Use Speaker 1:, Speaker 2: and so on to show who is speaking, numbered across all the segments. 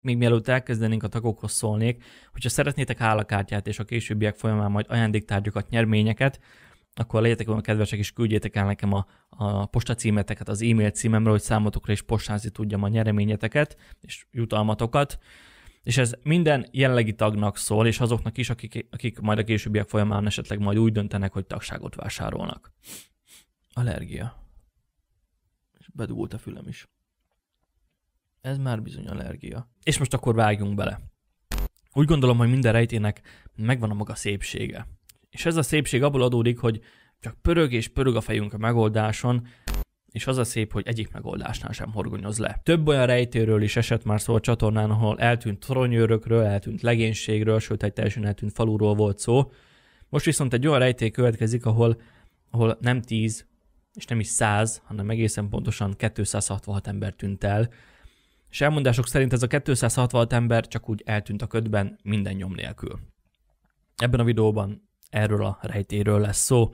Speaker 1: még mielőtt elkezdenénk a tagokhoz szólnék, hogyha szeretnétek állakártyát és a későbbiek folyamán majd ajándéktárgyakat, nyerményeket, akkor legyetek olyan kedvesek és küldjétek el nekem a postacímeteket az e-mail címemről, hogy számotokra is postázni tudjam a nyereményeteket és jutalmatokat. És ez minden jelenlegi tagnak szól, és azoknak is, akik majd a későbbiek folyamán esetleg majd úgy döntenek, hogy tagságot vásárolnak. Allergia. És bedugult a fülem is. Ez már bizony allergia. És most akkor vágjunk bele. Úgy gondolom, hogy minden rejtének megvan a maga szépsége. És ez a szépség abból adódik, hogy csak pörög és pörög a fejünk a megoldáson, és az a szép, hogy egyik megoldásnál sem horgonyoz le. Több olyan rejtéről is esett már szó a csatornán, ahol eltűnt toronyőrökről, eltűnt legénységről, sőt egy teljesen eltűnt faluról volt szó. Most viszont egy olyan rejtély következik, ahol nem 10 és nem is 100, hanem egészen pontosan 266 ember tűnt el. És elmondások szerint ez a 266 ember csak úgy eltűnt a ködben minden nyom nélkül. Ebben a videóban erről a rejtélyről lesz szó,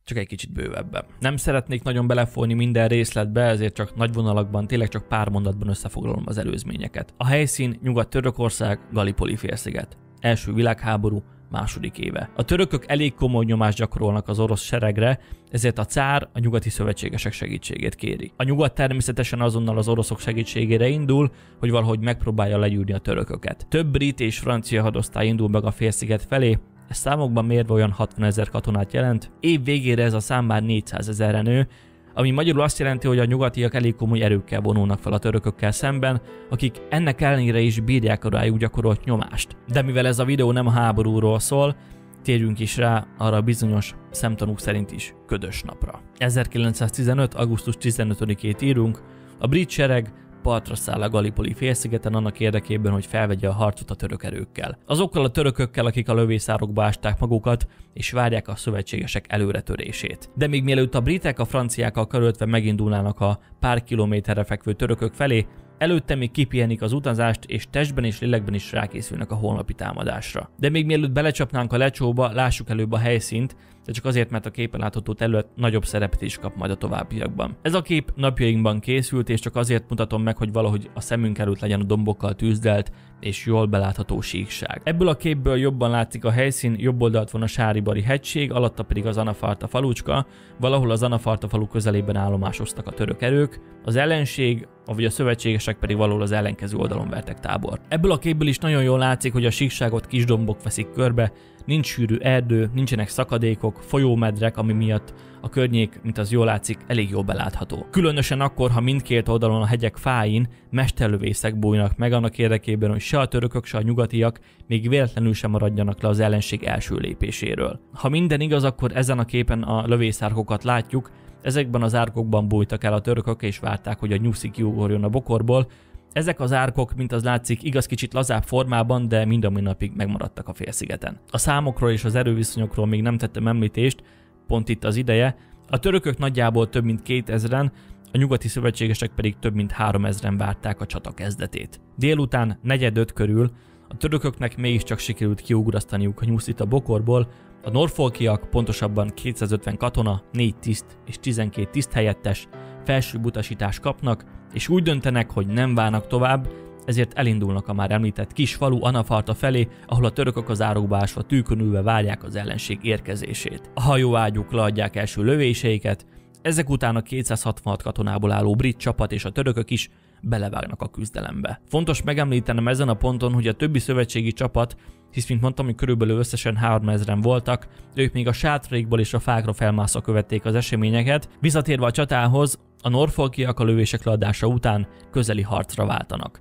Speaker 1: csak egy kicsit bővebben. Nem szeretnék nagyon belefolyni minden részletbe, ezért csak nagy vonalakban, tényleg csak pár mondatban összefoglalom az előzményeket. A helyszín Nyugat-Törökország, Gallipoli félsziget. Első világháború, második éve. A törökök elég komoly nyomást gyakorolnak az orosz seregre, ezért a cár a nyugati szövetségesek segítségét kéri. A nyugat természetesen azonnal az oroszok segítségére indul, hogy valahogy megpróbálja legyűrni a törököket. Több brit és francia hadosztály indul meg a félsziget felé, ez számokban mérve olyan 60 000 katonát jelent. Év végére ez a szám már 400 000-re nő, ami magyarul azt jelenti, hogy a nyugatiak elég komoly erőkkel vonulnak fel a törökökkel szemben, akik ennek ellenére is bírják a rájuk gyakorolt nyomást. De mivel ez a videó nem a háborúról szól, térjünk is rá arra a bizonyos, szemtanúk szerint is ködös napra. 1915. augusztus 15-ét írunk, a brit sereg partra száll a Gallipoli félszigeten annak érdekében, hogy felvegye a harcot a török erőkkel. Azokkal a törökökkel, akik a lövészárokba ásták magukat, és várják a szövetségesek előretörését. De még mielőtt a britek a franciákkal karöltve megindulnának a pár kilométerre fekvő törökök felé, előtte még kipihenik az utazást, és testben és lélekben is rákészülnek a holnapi támadásra. De még mielőtt belecsapnánk a lecsóba, lássuk előbb a helyszínt, de csak azért, mert a képen látható terület nagyobb szerepet is kap majd a továbbiakban. Ez a kép napjainkban készült, és csak azért mutatom meg, hogy valahogy a szemünk előtt legyen a dombokkal tűzdelt és jól belátható síkság. Ebből a képből jobban látszik a helyszín, jobb oldalt van a Sáribari hegység, alatta pedig az Anafarta falucska, valahol az Anafarta falu közelében állomásoztak a török erők, az ellenség, vagy a szövetségesek pedig valahol az ellenkező oldalon vertek tábort. Ebből a képből is nagyon jól látszik, hogy a síkságot kis dombok veszik körbe, nincs sűrű erdő, nincsenek szakadékok, folyómedrek, ami miatt a környék, mint az jól látszik, elég jól belátható. Különösen akkor, ha mindkét oldalon a hegyek fáin mesterlövészek bújnak meg annak érdekében, hogy se a törökök, se a nyugatiak még véletlenül sem maradjanak le az ellenség első lépéséről. Ha minden igaz, akkor ezen a képen a lövészárkokat látjuk, ezekben az árkokban bújtak el a törökök és várták, hogy a nyuszi kiugorjon a bokorból. Ezek az árkok, mint az látszik, igaz kicsit lazább formában, de mind a mai napig megmaradtak a félszigeten. A számokról és az erőviszonyokról még nem tettem említést, pont itt az ideje. A törökök nagyjából több mint 2000-en, a nyugati szövetségesek pedig több mint 3000-en várták a csata kezdetét. Délután 4:45 körül a törököknek mégiscsak sikerült kiugrasztaniuk a nyuszit a bokorból, a norfolkiak, pontosabban 250 katona, 4 tiszt és 12 tiszthelyettes felsőbb utasítást kapnak, és úgy döntenek, hogy nem várnak tovább, ezért elindulnak a már említett kis falu Anafarta felé, ahol a törökök az árokba ásva tűkön ülve várják az ellenség érkezését. A hajóágyuk leadják első lövéseiket, ezek után a 266 katonából álló brit csapat és a törökök is belevágnak a küzdelembe. Fontos megemlítenem ezen a ponton, hogy a többi szövetségi csapat, hisz mint mondtam, hogy körülbelül összesen 3000-en voltak, ők még a sátraikból és a fákra felmászva követték az eseményeket, visszatérve a csatához, a norfolkiak a lövések leadása után közeli harcra váltanak.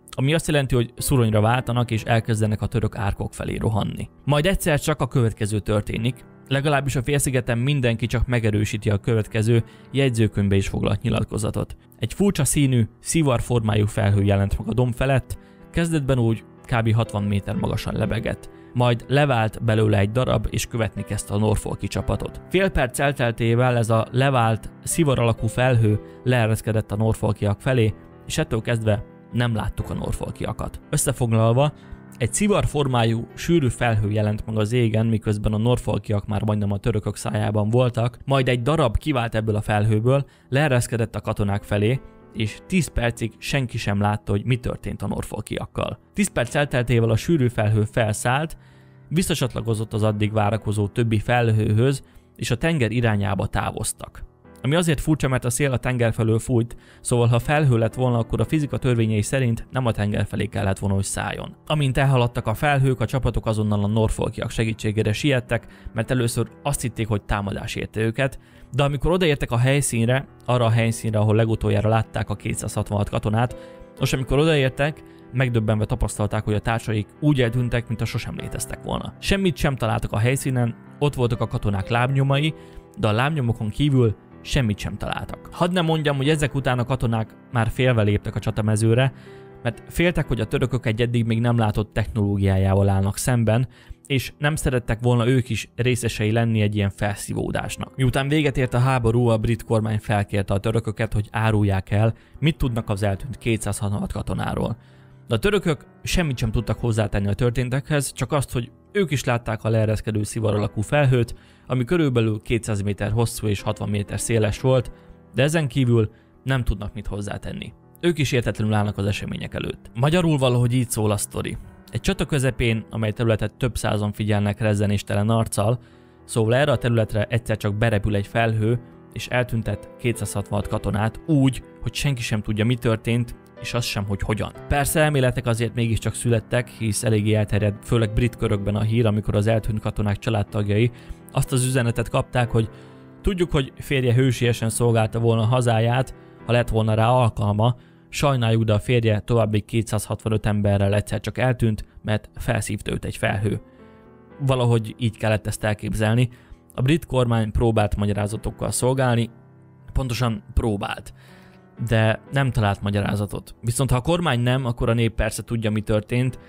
Speaker 1: Ami azt jelenti, hogy szuronyra váltanak és elkezdenek a török árkok felé rohanni. Majd egyszer csak a következő történik, legalábbis a félszigeten mindenki csak megerősíti a következő jegyzőkönyvbe is foglalt nyilatkozatot. Egy furcsa színű, szivarformájú felhő jelent meg a domb felett, kezdetben úgy kb. 60 méter magasan lebegett, majd levált belőle egy darab és követni kezdte a norfolki csapatot. Fél perc elteltével ez a levált, szivar alakú felhő leereszkedett a norfolkiak felé, és ettől kezdve nem láttuk a norfolkiakat. Összefoglalva, egy szivarformájú, sűrű felhő jelent meg az égen, miközben a norfolkiak már majdnem a törökök szájában voltak, majd egy darab kivált ebből a felhőből, leereszkedett a katonák felé, és 10 percig senki sem látta, hogy mi történt a norfolkiakkal. 10 perc elteltével a sűrű felhő felszállt, visszacsatlakozott az addig várakozó többi felhőhöz, és a tenger irányába távoztak. Ami azért furcsa, mert a szél a tenger felől fújt, szóval ha felhő lett volna, akkor a fizika törvényei szerint nem a tenger felé kellett volna, hogy szálljon. Amint elhaladtak a felhők, a csapatok azonnal a norfolkiak segítségére siettek, mert először azt hitték, hogy támadás érte őket, de amikor odaértek a helyszínre, arra a helyszínre, ahol legutoljára látták a 266 katonát, most amikor odaértek, megdöbbenve tapasztalták, hogy a társaik úgy eltűntek, mintha sosem léteztek volna. Semmit sem találtak a helyszínen, ott voltak a katonák lábnyomai, de a lábnyomokon kívül semmit sem találtak. Hadd ne mondjam, hogy ezek után a katonák már félve léptek a csatamezőre, mert féltek, hogy a törökök egy eddig még nem látott technológiájával állnak szemben, és nem szerettek volna ők is részesei lenni egy ilyen felszívódásnak. Miután véget ért a háború, a brit kormány felkérte a törököket, hogy árulják el, mit tudnak az eltűnt 266 katonáról. De a törökök semmit sem tudtak hozzátenni a történtekhez, csak azt, hogy ők is látták a leereszkedő szivar alakú felhőt, ami körülbelül 200 méter hosszú és 60 méter széles volt, de ezen kívül nem tudnak mit hozzátenni. Ők is értetlenül állnak az események előtt. Magyarul valahogy így szól a sztori. Egy csata közepén, amely területet több százan figyelnek rezzenéstelen arccal, szóval erre a területre egyszer csak berepül egy felhő, és eltüntet 266 katonát úgy, hogy senki sem tudja, mi történt, és az sem, hogy hogyan. Persze elméletek azért mégiscsak születtek, hisz eléggé elterjedt, főleg brit körökben a hír, amikor az eltűnt katonák családtagjai azt az üzenetet kapták, hogy tudjuk, hogy férje hősiesen szolgálta volna a hazáját, ha lett volna rá alkalma, sajnáljuk, de a férje további 265 emberrel egyszer csak eltűnt, mert felszívta őt egy felhő. Valahogy így kellett ezt elképzelni. A brit kormány próbált magyarázatokkal szolgálni, pontosan próbált, de nem talált magyarázatot. Viszont ha a kormány nem, akkor a nép persze tudja, mi történt.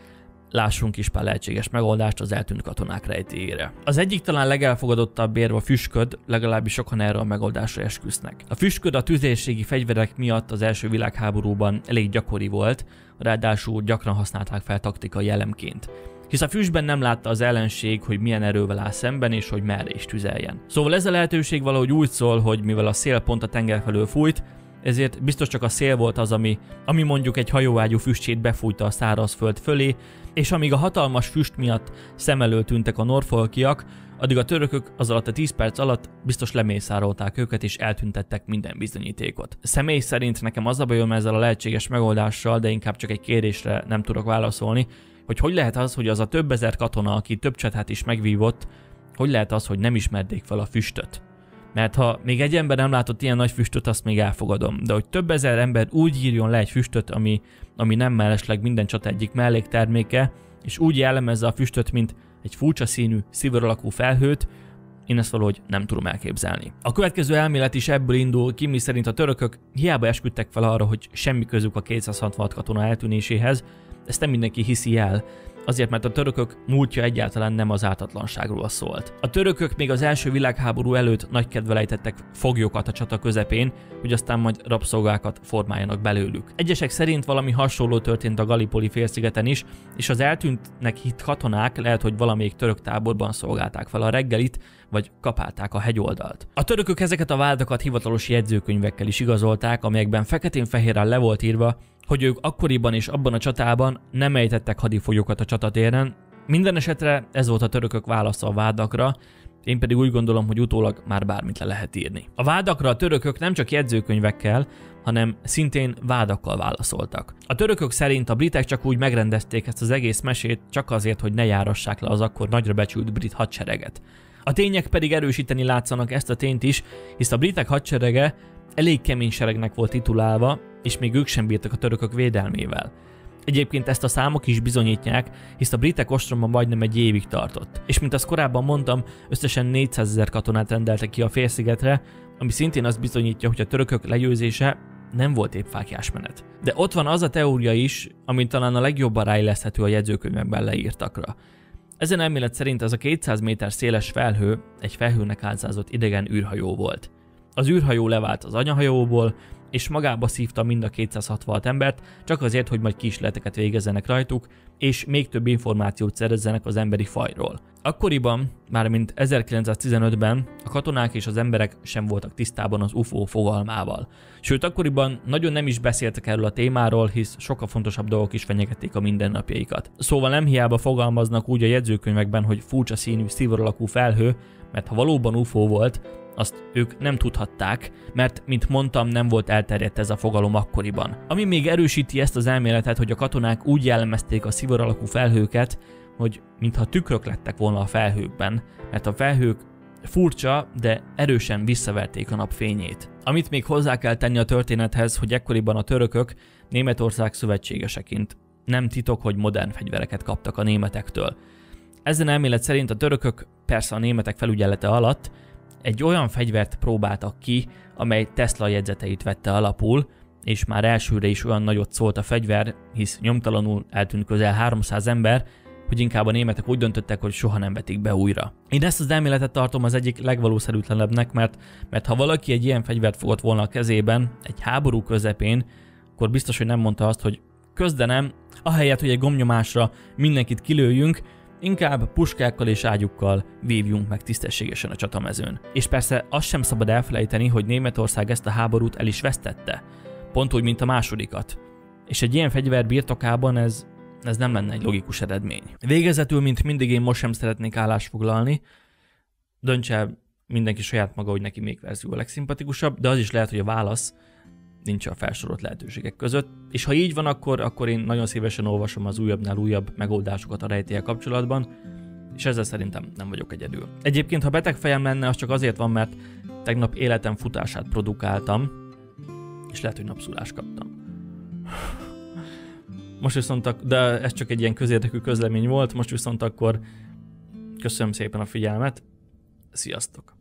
Speaker 1: Lássunk is pár lehetséges megoldást az eltűnt katonák rejtélyére. Az egyik talán legelfogadottabb érv a füstköd, legalábbis sokan erről a megoldásra esküsznek. A füstköd a tüzérségi fegyverek miatt az első világháborúban elég gyakori volt, ráadásul gyakran használták fel taktikai elemként. Hisz a füstben nem látta az ellenség, hogy milyen erővel áll szemben és hogy merre is tüzeljen. Szóval ez a lehetőség valahogy úgy szól, hogy mivel a szél pont a tenger felől fújt, ezért biztos csak a szél volt az, ami mondjuk egy hajóágyú füstjét befújta a szárazföld fölé, és amíg a hatalmas füst miatt szem elől tűntek a norfolkiak, addig a törökök az alatt a 10 perc alatt biztos lemészárolták őket és eltüntettek minden bizonyítékot. Személy szerint nekem az a bajom ezzel a lehetséges megoldással, de inkább csak egy kérdésre nem tudok válaszolni, hogy lehet az, hogy az a több ezer katona, aki több csatát is megvívott, hogy lehet az, hogy nem ismerték fel a füstöt. Mert ha még egy ember nem látott ilyen nagy füstöt, azt még elfogadom. De hogy több ezer ember úgy írjon le egy füstöt, ami nem mellesleg minden csata egyik mellékterméke, és úgy jellemezze a füstöt, mint egy furcsa színű, szivár alakú felhőt, én ezt valahogy nem tudom elképzelni. A következő elmélet is ebből indul ki, mi szerint a törökök hiába esküdtek fel arra, hogy semmi közük a 266 katona eltűnéséhez, ezt nem mindenki hiszi el, azért mert a törökök múltja egyáltalán nem az ártatlanságról szólt. A törökök még az első világháború előtt nagy kedvel ejtettek foglyokat a csata közepén, hogy aztán majd rabszolgákat formáljanak belőlük. Egyesek szerint valami hasonló történt a Gallipoli félszigeten is, és az eltűntnek hitt katonák lehet, hogy valamelyik török táborban szolgálták fel a reggelit, vagy kapálták a hegyoldalt. A törökök ezeket a vádakat hivatalos jegyzőkönyvekkel is igazolták, amelyekben feketén-fehérrel le volt írva, hogy ők akkoriban és abban a csatában nem ejtettek hadifoglyokat a csatatéren. Minden esetre ez volt a törökök válasza a vádakra, én pedig úgy gondolom, hogy utólag már bármit le lehet írni. A vádakra a törökök nem csak jegyzőkönyvekkel, hanem szintén vádakkal válaszoltak. A törökök szerint a britek csak úgy megrendezték ezt az egész mesét csak azért, hogy ne járassák le az akkor nagyra becsült brit hadsereget. A tények pedig erősíteni látszanak ezt a tényt is, hisz a britek hadserege elég kemény seregnek volt titulálva, és még ők sem bírtak a törökök védelmével. Egyébként ezt a számok is bizonyítják, hisz a britek ostroma majdnem egy évig tartott. És mint azt korábban mondtam, összesen 400 000 katonát rendeltek ki a félszigetre, ami szintén azt bizonyítja, hogy a törökök legyőzése nem volt épp fáklyás menet. De ott van az a teória is, amit talán a legjobban ráilleszthető a jegyzőkönyvekben leírtakra. Ezen elmélet szerint ez a 200 méter széles felhő egy felhőnek álcázott idegen űrhajó volt. Az űrhajó levált az anyahajóból, és magába szívta mind a 266 embert, csak azért, hogy majd kísérleteket végezzenek rajtuk, és még több információt szerezzenek az emberi fajról. Akkoriban, mármint 1915-ben a katonák és az emberek sem voltak tisztában az UFO fogalmával. Sőt, akkoriban nagyon nem is beszéltek erről a témáról, hisz sokkal fontosabb dolgok is fenyegették a mindennapjaikat. Szóval nem hiába fogalmaznak úgy a jegyzőkönyvekben, hogy furcsa színű, szivara alakú felhő, mert ha valóban UFO volt, azt ők nem tudhatták, mert, mint mondtam, nem volt elterjedt ez a fogalom akkoriban. Ami még erősíti ezt az elméletet, hogy a katonák úgy jellemezték a szivara alakú felhőket, hogy mintha tükrök lettek volna a felhőkben, mert a felhők furcsa, de erősen visszaverték a napfényét. Amit még hozzá kell tenni a történethez, hogy ekkoriban a törökök Németország szövetségeseként. Nem titok, hogy modern fegyvereket kaptak a németektől. Ezen elmélet szerint a törökök, persze a németek felügyelete alatt, egy olyan fegyvert próbáltak ki, amely Tesla jegyzeteit vette alapul, és már elsőre is olyan nagyot szólt a fegyver, hisz nyomtalanul eltűnt közel 300 ember, hogy inkább a németek úgy döntöttek, hogy soha nem vetik be újra. Én ezt az elméletet tartom az egyik legvalószerűtlenebbnek, mert ha valaki egy ilyen fegyvert fogott volna a kezében, egy háború közepén, akkor biztos, hogy nem mondta azt, hogy közdenem, ahelyett, hogy egy gombnyomásra mindenkit kilőjünk, inkább puskákkal és ágyukkal vívjunk meg tisztességesen a csatamezőn. És persze azt sem szabad elfelejteni, hogy Németország ezt a háborút el is vesztette. Pont úgy, mint a másodikat. És egy ilyen fegyver birtokában ez nem lenne egy logikus eredmény. Végezetül, mint mindig, én most sem szeretnék állást foglalni. Döntse mindenki saját maga, hogy neki melyik verzió a legszimpatikusabb, de az is lehet, hogy a válasz nincs a felsorolt lehetőségek között. És ha így van, akkor én nagyon szívesen olvasom az újabbnál újabb megoldásokat a rejtéllyel kapcsolatban, és ezzel szerintem nem vagyok egyedül. Egyébként, ha beteg fejem lenne, az csak azért van, mert tegnap életem futását produkáltam, és lehet, hogy napszulást kaptam. Most viszont, de ez csak egy ilyen közérdekű közlemény volt, most viszont akkor köszönöm szépen a figyelmet, sziasztok!